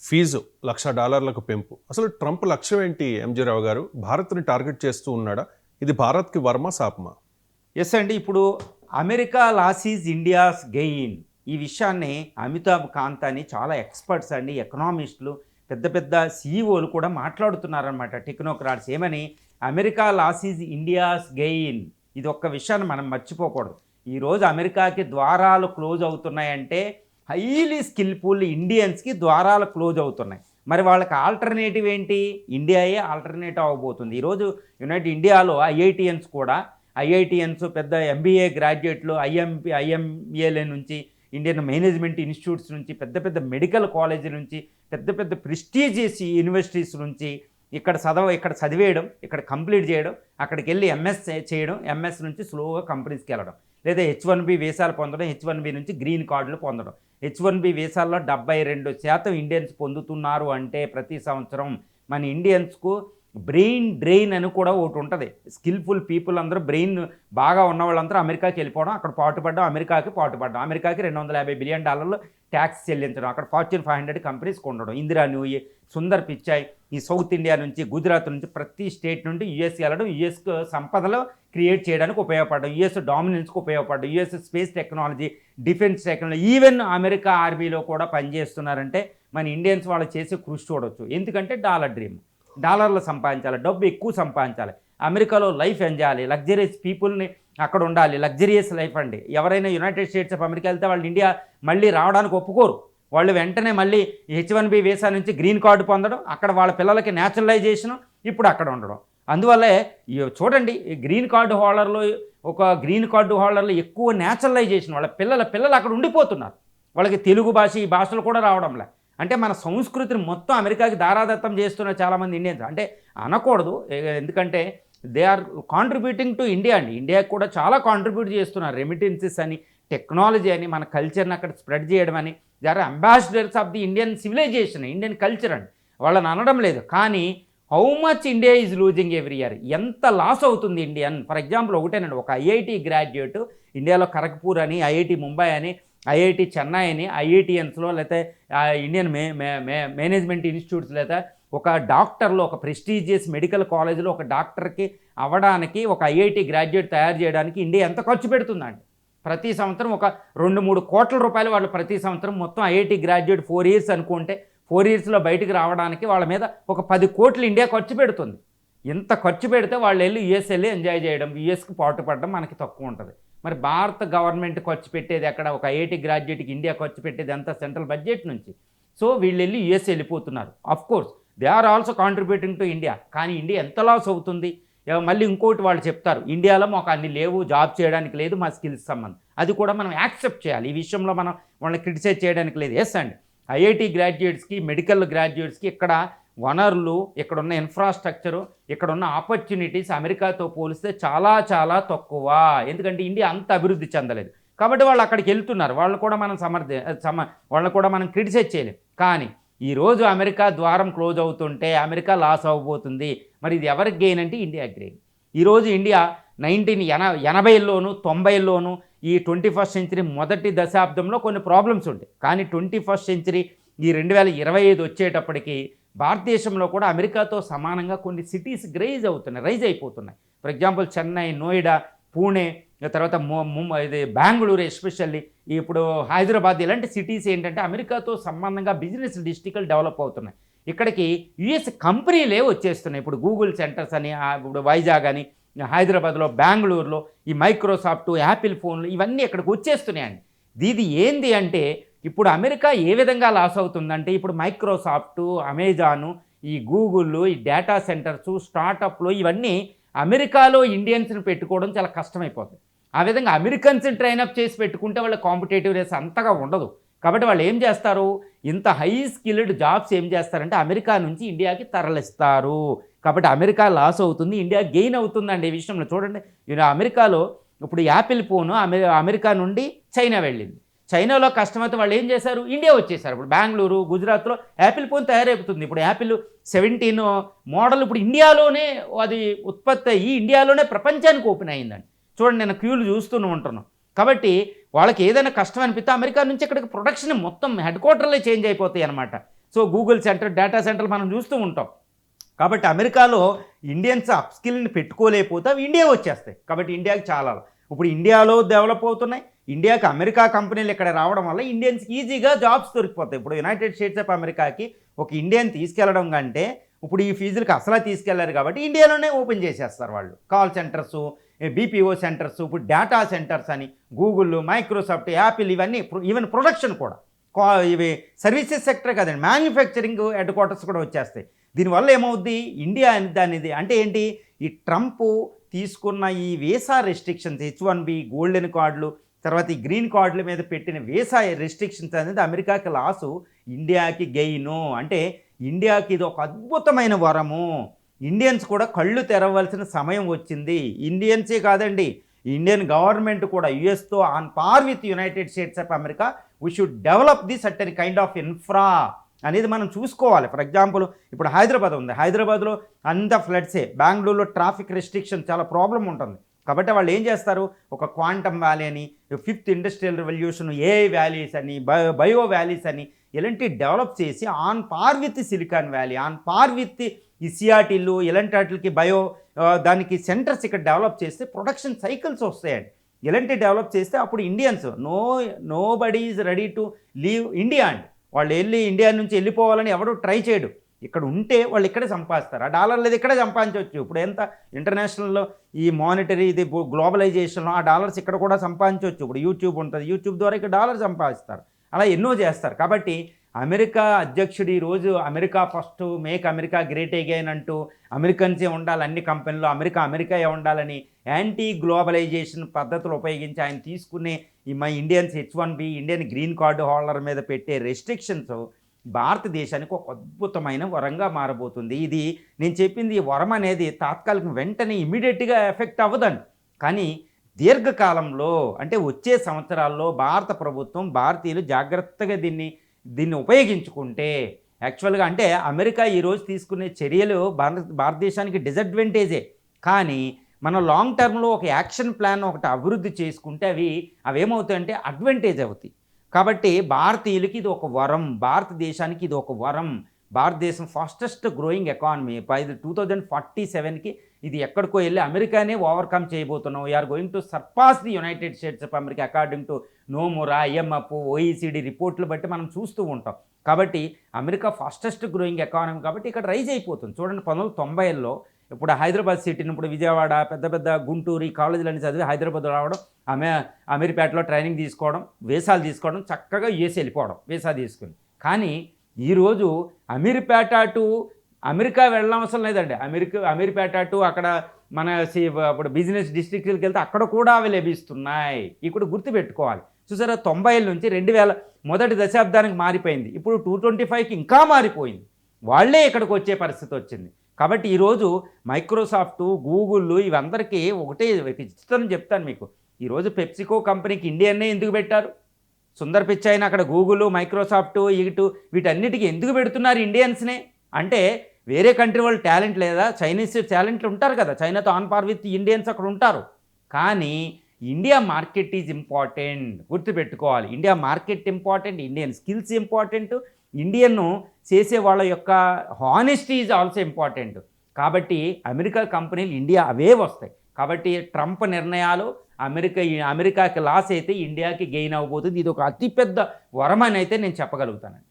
Fee $1,00,000 పెంపు. అసలు Trump లక్ష్యం ఏంటి? ఎంజీ రావు గారు భారత్ని టార్గెట్ చేస్తూ ఉన్నాడా? ఇది భారత్కి వర్మ శాపమా? ఎస్ అండి. ఇప్పుడు America loss is India's gain ఈ విషయాన్ని అమితాబ్ కాంత్ అని చాలా ఎక్స్పర్ట్స్ అండి, ఎకనామిస్టులు, పెద్ద పెద్ద సీఈఓలు కూడా మాట్లాడుతున్నారనమాట. టెక్నోక్రాట్స్ ఏమని, America loss is India's gain. ఇది ఒక్క విషయాన్ని మనం మర్చిపోకూడదు. ఈరోజు అమెరికాకి ద్వారాలు క్లోజ్ అవుతున్నాయంటే హైలీ స్కిల్ఫుల్ ఇండియన్స్కి ద్వారాలు క్లోజ్ అవుతున్నాయి. మరి వాళ్ళకి ఆల్టర్నేటివ్ ఏంటి? ఇండియాయే ఆల్టర్నేటివ్ అవ్వబోతుంది. ఈరోజు యునైటెడ్ ఇండియాలో ఐఐటిఎన్స్ కూడా, ఐఐటిఎన్స్ పెద్ద ఎంబీఏ గ్రాడ్యుయేట్లు, ఐఎంఏల నుంచి, ఇండియన్ మేనేజ్మెంట్ ఇన్స్టిట్యూట్స్ నుంచి, పెద్ద పెద్ద మెడికల్ కాలేజీ నుంచి, పెద్ద పెద్ద ప్రెస్టీజియస్ యూనివర్సిటీస్ నుంచి ఇక్కడ చదివేయడం, ఇక్కడ కంప్లీట్ చేయడం, అక్కడికి వెళ్ళి ఎంఎస్ చేయడం, ఎంఎస్ నుంచి స్లోగా కంపెనీస్కి వెళ్ళడం, లేదా H1B వీసాలు పొందడం, H1B నుంచి గ్రీన్ కార్డులు పొందడం. H1B వీసాల్లో 72% ఇండియన్స్ పొందుతున్నారు అంటే ప్రతి సంవత్సరం మన ఇండియన్స్కు బ్రెయిన్ డ్రెయిన్ అని కూడా ఒకటి ఉంటుంది. స్కిల్ఫుల్ పీపుల్ అందరూ, బ్రెయిన్ బాగా ఉన్న వాళ్ళందరూ అమెరికాకి వెళ్ళిపోవడం, అక్కడ పాటుపడడం, అమెరికాకి $250 బిలియన్ ట్యాక్స్ చెల్లించడం, అక్కడ ఫార్చ్యూన్ 500 కంపెనీస్ ఉండడం, ఇందిరా న్యూయి, సుందర్ పిచాయ్, ఈ సౌత్ ఇండియా నుంచి, గుజరాత్ నుంచి, ప్రతి స్టేట్ నుండి యుఎస్ వెళ్ళడం, యుఎస్ సంపదలో క్రియేట్ చేయడానికి ఉపయోగపడడం, యుఎస్ డామినెన్స్కి ఉపయోగపడడం, US space technology, defence technology, even America ఆర్మీలో కూడా పనిచేస్తున్నారంటే మన ఇండియన్స్ వాళ్ళు చేసే కృషి చూడవచ్చు. ఎందుకంటే డాలర్ డ్రీమ్, డాలర్లు సంపాదించాలి, డబ్బు ఎక్కువ సంపాదించాలి, అమెరికాలో లైఫ్ ఎంజాయ్ చేయాలి, లగ్జరియస్ పీపుల్ని అక్కడ ఉండాలి, లగ్జరియస్ లైఫ్ అండి. ఎవరైనా యునైటెడ్ స్టేట్స్ ఆఫ్ అమెరికా వెళ్తే వాళ్ళు ఇండియా మళ్ళీ రావడానికి ఒప్పుకోరు. వాళ్ళు వెంటనే మళ్ళీ H1B వీసా నుంచి గ్రీన్ కార్డు పొందడం, అక్కడ వాళ్ళ పిల్లలకి న్యాచురలైజేషను, ఇప్పుడు అక్కడ ఉండడం. అందువల్లే చూడండి, గ్రీన్ కార్డు హోల్డర్లు ఎక్కువ న్యాచురలైజేషన్, వాళ్ళ పిల్లలు అక్కడ ఉండిపోతున్నారు. వాళ్ళకి తెలుగు భాష, ఈ భాషలు కూడా రావడంలే. అంటే మన సంస్కృతిని మొత్తం అమెరికాకి దారాదత్తం చేస్తున్న చాలామంది ఇండియన్స్. అంటే అనకూడదు, ఎందుకంటే they are contributing to India అండి. ఇండియాకి కూడా చాలా కాంట్రిబ్యూట్ చేస్తున్నారు. రెమిటెన్సెస్ అని, టెక్నాలజీ అని, మన కల్చర్ని అక్కడ స్ప్రెడ్ చేయడం అని. They are ambassadors of the Indian civilization, Indian culture అండి. వాళ్ళని అనడం లేదు. కానీ how much India is losing every year, ఎంత లాస్ అవుతుంది ఇండియన్. ఫర్ ఎగ్జాంపుల్ ఒకటేనండి, ఒక ఐఐటి గ్రాడ్యుయేట్ ఇండియాలో ఖరగ్పూర్ అని, ఐఐటి ముంబై అని, ఐఐటి చెన్నై అని, ఐఐటిఎన్స్లో, లేకపోతే ఇండియన్ మేనేజ్మెంట్ ఇన్స్టిట్యూట్స్, లేదా ఒక డాక్టర్లో, ఒక ప్రెస్టీజియస్ మెడికల్ కాలేజీలో ఒక డాక్టర్కి అవ్వడానికి, ఒక ఐఐటి గ్రాడ్యుయేట్ తయారు చేయడానికి ఇండియా ఎంత ఖర్చు పెడుతుందండి? ప్రతి సంవత్సరం ఒక 2-3 కోట్ల రూపాయలు వాళ్ళు ప్రతి సంవత్సరం, మొత్తం ఐఐటి గ్రాడ్యుయేట్ 4 years అనుకుంటే 4 yearsలో బయటికి రావడానికి వాళ్ళ మీద ఒక 10 కోట్లు ఇండియా ఖర్చు పెడుతుంది. ఇంత ఖర్చు పెడితే వాళ్ళు వెళ్ళి యుఎస్ వెళ్ళి ఎంజాయ్ చేయడం, యుఎస్కి పాటుపడడం మనకి తక్కువ ఉంటుంది. మరి భారత గవర్నమెంట్ ఖర్చు పెట్టేది ఎక్కడ? ఒక ఐఐటి గ్రాడ్యుయేట్కి ఇండియా ఖర్చు పెట్టేది అంతా సెంట్రల్ బడ్జెట్ నుంచి. సో వీళ్ళు వెళ్ళి యుఎస్ వెళ్ళిపోతున్నారు. Course they are also contributing to India. కానీ ఇండియా ఎంత లాస్ అవుతుంది? మళ్ళీ ఇంకోటి వాళ్ళు చెప్తారు, ఇండియాలో మాకు అన్ని లేవు, జాబ్ చేయడానికి లేదు, మా స్కిల్స్ సంబంధం. అది కూడా మనం యాక్సెప్ట్ చేయాలి. ఈ విషయంలో మనం వాళ్ళని క్రిటిసైజ్ చేయడానికి లేదు. ఎస్ అండి, ఐఐటి గ్రాడ్యుయేట్స్కి, మెడికల్ గ్రాడ్యుయేట్స్కి ఇక్కడ వనరులు, ఇక్కడున్న ఇన్ఫ్రాస్ట్రక్చరు, ఇక్కడున్న ఆపర్చునిటీస్ అమెరికాతో పోలిస్తే చాలా చాలా తక్కువ. ఎందుకంటే ఇండియా అంత అభివృద్ధి చెందలేదు కాబట్టి వాళ్ళు అక్కడికి వెళ్తున్నారు. వాళ్ళని కూడా మనం క్రిటిసైజ్ చేయలేం. కానీ ఈరోజు అమెరికా ద్వారం క్లోజ్ అవుతుంటే అమెరికా లాస్ అవ్వబోతుంది. మరి ఇది ఎవరికి గెయిన్ అంటే ఇండియా గెయిన్. ఈరోజు ఇండియా 1980లోను 90లోను ఈ 21st century మొదటి దశాబ్దంలో కొన్ని ప్రాబ్లమ్స్ ఉంటాయి. కానీ 21st century ఈ 2025 వచ్చేటప్పటికి భారతదేశంలో కూడా అమెరికాతో సమానంగా కొన్ని సిటీస్ రైజ్ అయిపోతున్నాయి. ఫర్ ఎగ్జాంపుల్ చెన్నై, నోయిడా, పూణే, తర్వాత ఇది బెంగళూరు, ఎస్పెషల్లీ ఇప్పుడు హైదరాబాద్, ఇలాంటి సిటీస్ ఏంటంటే అమెరికాతో సంబంధంగా బిజినెస్ డిస్ట్రిక్ట్లు డెవలప్ అవుతున్నాయి. ఇక్కడికి యుఎస్ కంపెనీలే వచ్చేస్తున్నాయి. ఇప్పుడు గూగుల్ సెంటర్స్ అని, ఇప్పుడు వైజాగ్ అని, హైదరాబాద్లో, బెంగళూరులో ఈ మైక్రోసాఫ్ట్, యాపిల్ ఫోన్లు ఇవన్నీ ఇక్కడికి వచ్చేస్తున్నాయండి. ఇది ఏంది అంటే ఇప్పుడు అమెరికా ఏ విధంగా లాస్ అవుతుందంటే, ఇప్పుడు మైక్రోసాఫ్ట్, అమెజాను, ఈ గూగుల్, ఈ డేటా సెంటర్స్, స్టార్టప్లు ఇవన్నీ అమెరికాలో ఇండియన్స్ని పెట్టుకోవడం చాలా కష్టమైపోతుంది. ఆ విధంగా అమెరికన్స్ని ట్రైనప్ చేసి పెట్టుకుంటే వాళ్ళ కాంపిటేటివ్నెస్ అంతగా ఉండదు. కాబట్టి వాళ్ళు ఏం చేస్తారు, ఇంత హై స్కిల్డ్ జాబ్స్ ఏం చేస్తారంటే అమెరికా నుంచి ఇండియాకి తరలిస్తారు. కాబట్టి అమెరికా లాస్ అవుతుంది, ఇండియా గెయిన్ అవుతుందండి. ఈ విషయంలో చూడండి, అమెరికాలో ఇప్పుడు యాపిల్ ఫోను అమెరికా నుండి చైనా వెళ్ళింది. చైనాలో కష్టమైతే వాళ్ళు ఏం చేశారు, ఇండియా వచ్చేసారు. ఇప్పుడు బెంగళూరు, గుజరాత్లో యాపిల్ ఫోన్ తయారైపోతుంది. ఇప్పుడు యాపిల్ 17 మోడల్ ఇప్పుడు ఇండియాలోనే అది ఉత్పత్తి అయ్యి ఇండియాలోనే ప్రపంచానికి ఓపెన్ అయ్యిందండి. చూడండి, నేను క్యూలు చూస్తూనే ఉంటున్నాను. కాబట్టి వాళ్ళకి ఏదైనా కష్టం అనిపిస్తే అమెరికా నుంచి ఇక్కడికి ప్రొడక్షన్ మొత్తం హెడ్ క్వార్టర్లే చేంజ్ అయిపోతాయి అనమాట. సో గూగుల్ సెంటర్, డేటా సెంటర్లు మనం చూస్తూ ఉంటాం. కాబట్టి అమెరికాలో ఇండియన్స్ అప్ స్కిల్ని పెట్టుకోలేకపోతే అవి ఇండియా వచ్చేస్తాయి. కాబట్టి ఇండియాకి చాలా ఇప్పుడు ఇండియాలో డెవలప్ అవుతున్నాయి. ఇండియాకి అమెరికా కంపెనీలు ఇక్కడ రావడం వల్ల ఇండియన్స్కి ఈజీగా జాబ్స్ దొరికిపోతాయి. ఇప్పుడు యునైటెడ్ స్టేట్స్ ఆఫ్ అమెరికాకి ఒక ఇండియన్ తీసుకెళ్లడం కంటే ఇప్పుడు ఈ ఫీజులకు అసలు తీసుకెళ్లారు కాబట్టి ఇండియాలోనే ఓపెన్ చేసేస్తారు వాళ్ళు. కాల్ సెంటర్సు, బీపీఓ సెంటర్స్, ఇప్పుడు డేటా సెంటర్స్ అని గూగుల్, మైక్రోసాఫ్ట్, యాపిల్ ఇవన్నీ ఈవెన్ ప్రొడక్షన్ కూడా ఇవి సర్వీసెస్ సెక్టర్ కదండి, మ్యానుఫ్యాక్చరింగ్ హెడ్ క్వార్టర్స్ కూడా వచ్చేస్తాయి. దీనివల్ల ఏమవుద్ది, ఇండియా అనేది అంటే ఏంటి, ఈ ట్రంప్ తీసుకున్న ఈ వీసా రెస్ట్రిక్షన్స్, H1B, గోల్డెన్ కార్డులు, తర్వాత ఈ గ్రీన్ కార్డుల మీద పెట్టిన వీసా రెస్ట్రిక్షన్స్ అనేది అమెరికాకి లాసు, ఇండియాకి గెయిను. అంటే ఇండియాకి ఇది ఒక అద్భుతమైన వరము. ఇండియన్స్ కూడా కళ్ళు తెరవలసిన సమయం వచ్చింది. ఇండియన్సే కాదండి, ఇండియన్ గవర్నమెంట్ కూడా యుఎస్తో on par with United States of America we should develop the certain kind of infra అనేది మనం చూసుకోవాలి. ఫర్ ఎగ్జాంపుల్ ఇప్పుడు హైదరాబాద్ ఉంది, హైదరాబాద్లో అంత ఫ్లడ్సే, బెంగళూరులో ట్రాఫిక్ రెస్ట్రిక్షన్ చాలా ప్రాబ్లం ఉంటుంది. కాబట్టి వాళ్ళు ఏం చేస్తారు, ఒక క్వాంటమ్ వ్యాలీ అని, 5th industrial revolution, AI valleys అని, బయో వ్యాలీస్ అని ఇలాంటి డెవలప్ చేసి on par with silicon valley, on par with ఈ సియాటిల్లు ఇలాంటి వాటికి దానికి సెంటర్స్ ఇక్కడ డెవలప్ చేస్తే ప్రొడక్షన్ సైకిల్స్ వస్తాయండి. ఇలాంటి డెవలప్ చేస్తే అప్పుడు Indians nobody is ready to leave India అండి. వాళ్ళు ఇండియా నుంచి వెళ్ళిపోవాలని ఎవరు ట్రై చేయడు. ఇక్కడ ఉంటే వాళ్ళు ఇక్కడే సంపాదిస్తారు. ఆ డాలర్ లేదు ఇక్కడే సంపాదించవచ్చు. ఇప్పుడు ఎంత ఇంటర్నేషనల్లో ఈ మానిటరీ ఇది గ్లోబలైజేషన్లో ఆ డాలర్స్ ఇక్కడ కూడా సంపాదించవచ్చు. ఇప్పుడు యూట్యూబ్ ఉంటుంది, యూట్యూబ్ ద్వారా ఇక్కడ డాలర్ సంపాదిస్తారు. అలా ఎన్నో చేస్తారు. కాబట్టి అమెరికా అధ్యక్షుడు ఈరోజు America first, make America great again అంటూ అమెరికన్సే ఉండాలి అన్ని కంపెనీలో, అమెరికాయే ఉండాలని యాంటీ గ్లోబలైజేషన్ పద్ధతులు ఉపయోగించి ఆయన తీసుకునే మా Indians H1B, Indian green card holder మీద పెట్టే రెస్ట్రిక్షన్స్ భారతదేశానికి ఒక అద్భుతమైన వరంగా మారబోతుంది. ఇది నేను చెప్పింది, ఈ వరం అనేది తాత్కాలికం, వెంటనే ఇమీడియట్గా ఎఫెక్ట్ అవ్వదండి. కానీ దీర్ఘకాలంలో అంటే వచ్చే సంవత్సరాల్లో భారత ప్రభుత్వం, భారతీయులు జాగ్రత్తగా దీన్ని ఉపయోగించుకుంటే యాక్చువల్గా అంటే అమెరికా ఈరోజు తీసుకునే చర్యలు భారతదేశానికి డిసడ్వాంటేజే. కానీ మన లాంగ్ టర్మ్లో ఒక యాక్షన్ ప్లాన్ ఒకటి అభివృద్ధి చేసుకుంటే అవి ఏమవుతాయంటే అడ్వాంటేజ్ అవుతాయి. కాబట్టి భారతీయులకి ఇది ఒక వరం, భారతదేశానికి ఇది ఒక వరం. భారతదేశం ఫాస్టెస్ట్ గ్రోయింగ్ ఎకానమీ. బై 2047కి ఇది ఎక్కడికో వెళ్ళి అమెరికానే ఓవర్కమ్ చేయబోతున్నాం. We are going to surpass the United States of America according to Nomura, IMF, OECD రిపోర్ట్లు బట్టి మనం చూస్తూ ఉంటాం. కాబట్టి అమెరికా ఫాస్టెస్ట్ గ్రోయింగ్ ఎకానమీ కాబట్టి ఇక్కడ రైజ్ అయిపోతుంది. చూడండి 1990లో ఇప్పుడు హైదరాబాద్ సిటీని, ఇప్పుడు విజయవాడ, పెద్ద గుంటూరు ఈ కాలేజీలన్నీ చదివి హైదరాబాద్ రావడం, అమీర్పేటలో ట్రైనింగ్ తీసుకోవడం, వీసాలు తీసుకోవడం, చక్కగా యూఎస్ వెళ్ళిపోవడం వీసా తీసుకుని. కానీ ఈరోజు అమీర్పేట టు అమెరికా వెళ్ళడం అవసరం లేదండి. అమీర్పేట టు అక్కడ మన ఇప్పుడు బిజినెస్ డిస్ట్రిక్ట్కి వెళ్తే అక్కడ కూడా అవి లభిస్తున్నాయి. ఇక్కడ గుర్తుపెట్టుకోవాలి. చూసారా, 90ల నుంచి 2000 మొదటి దశాబ్దానికి మారిపోయింది. ఇప్పుడు 225కి ఇంకా మారిపోయింది. వాళ్ళే ఇక్కడికి వచ్చే పరిస్థితి వచ్చింది. కాబట్టి ఈరోజు మైక్రోసాఫ్ట్, గూగుల్ ఇవందరికీ ఒకటే ఇష్టం చెప్తాను మీకు. ఈరోజు పెప్సికో కంపెనీకి ఇండియన్నే ఎందుకు పెట్టారు? సుందర్ పిచాయిని అక్కడ గూగుల్, మైక్రోసాఫ్ట్ వీటన్నిటికీ ఎందుకు పెడుతున్నారు ఇండియన్స్నే? అంటే వేరే కంట్రీ వాళ్ళు టాలెంట్ లేదా? చైనీస్ టాలెంట్లు ఉంటారు కదా, చైనాతో ఆన్ పార్ విత్ ఇండియన్స్ అక్కడ ఉంటారు. కానీ ఇండియా మార్కెట్ ఈజ్ ఇంపార్టెంట్, గుర్తుపెట్టుకోవాలి. India market important, Indian skills important, Indian చేసే వాళ్ళ యొక్క హానెస్టీ ఈజ్ ఆల్సో ఇంపార్టెంట్. కాబట్టి అమెరికా కంపెనీలు ఇండియా అవే వస్తాయి. కాబట్టి ట్రంప్ నిర్ణయాలు అమెరికాకి లాస్ అయితే ఇండియాకి గెయిన్ అవ్వబోతుంది. ఇది ఒక అతిపెద్ద వరం అని అయితే నేను చెప్పగలుగుతానండి.